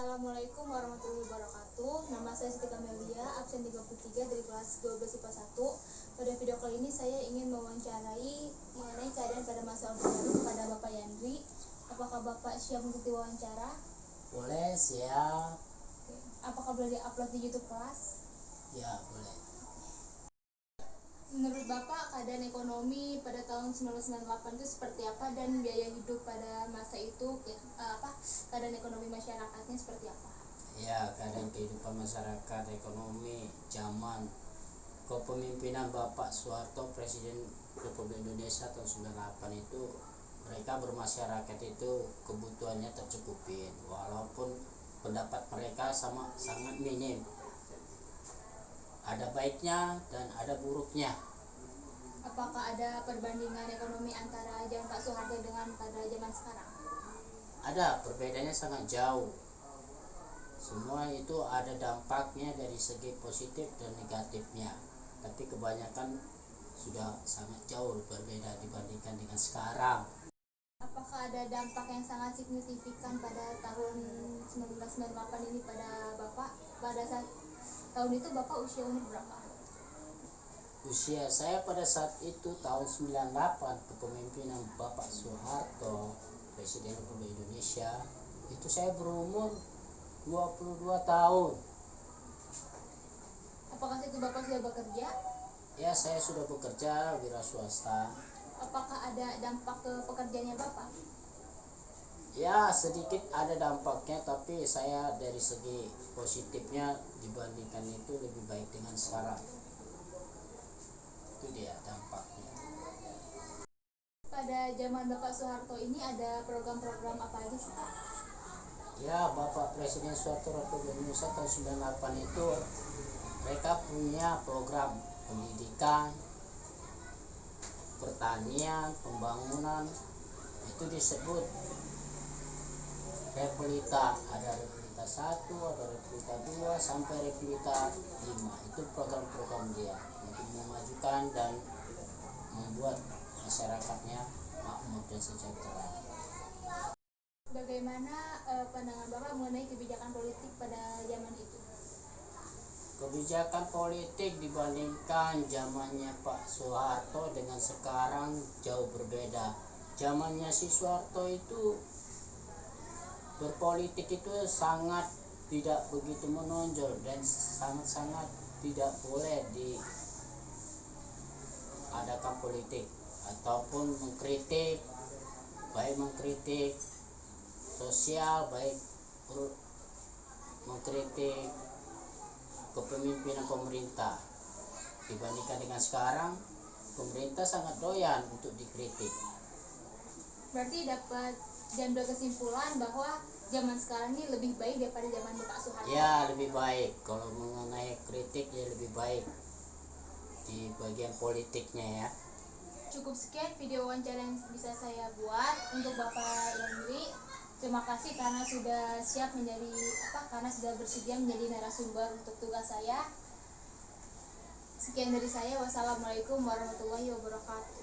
Assalamualaikum warahmatullahi wabarakatuh. Nama saya Siti Kamelia, absen 33 dari kelas 12 IPA 1. Pada video kali ini saya ingin mewawancarai mengenai keadaan pada masa Orde Baru kepada Bapak Yandri. Apakah Bapak siap untuk diwawancara? Boleh, siap. Oke. Apakah boleh di-upload di YouTube kelas? Ya, boleh. Menurut Bapak, keadaan ekonomi pada tahun 1998 itu seperti apa, dan biaya hidup pada masa itu keadaan ekonomi masyarakatnya seperti apa? Ya, keadaan kehidupan masyarakat ekonomi zaman kepemimpinan Bapak Soeharto, Presiden Republik Indonesia tahun 98 itu, mereka bermasyarakat itu kebutuhannya tercukupin, walaupun pendapat mereka sangat minim. Ada baiknya dan ada buruknya. Apakah ada perbandingan ekonomi antara zaman Pak Soeharto dengan pada zaman sekarang? Ada, perbedaannya sangat jauh. Semua itu ada dampaknya dari segi positif dan negatifnya, tapi kebanyakan sudah sangat jauh berbeda dibandingkan dengan sekarang. Apakah ada dampak yang sangat signifikan pada tahun 1998 ini pada Bapak? Pada saat tahun itu Bapak usia umur berapa? Usia saya pada saat itu tahun 98, kepemimpinan Bapak Soeharto, Presiden Republik Indonesia, itu saya berumur 22 tahun. Apakah itu Bapak sudah bekerja? Ya, saya sudah bekerja wira swasta. Apakah ada dampak ke pekerjaannya Bapak? Ya, sedikit ada dampaknya, tapi saya dari segi positifnya dibandingkan itu lebih baik dengan sekarang. Itu dia dampaknya. Pada zaman Bapak Soeharto ini ada program-program apa aja sih Pak? Ya, Bapak Presiden Soeharto Republik Indonesia tahun 98 itu mereka punya program pendidikan, pertanian, pembangunan, itu disebut Repelita. Ada Repelita 1, ada Repelita 2 sampai Repelita 5. Itu program-program dia untuk memajukan dan membuat masyarakatnya makmur dan sejahtera. Bagaimana pandangan Bapak mengenai kebijakan politik pada zaman itu? Kebijakan politik dibandingkan zamannya Pak Soeharto dengan sekarang jauh berbeda. Zamannya si Soeharto itu berpolitik itu sangat tidak begitu menonjol dan sangat-sangat tidak boleh diadakan politik ataupun mengkritik, baik mengkritik sosial, baik mengkritik kepemimpinan pemerintah. Dibandingkan dengan sekarang, pemerintah sangat doyan untuk dikritik. Berarti dapat diambil kesimpulan bahwa zaman sekarang ini lebih baik daripada zaman Bapak Soeharto? Ya, lebih baik. Kalau mengenai kritik ya lebih baik di bagian politiknya ya. Cukup sekian video wawancara yang bisa saya buat untuk Bapak Yandri. Terima kasih karena sudah bersedia menjadi narasumber untuk tugas saya. Sekian dari saya. Wassalamualaikum warahmatullahi wabarakatuh.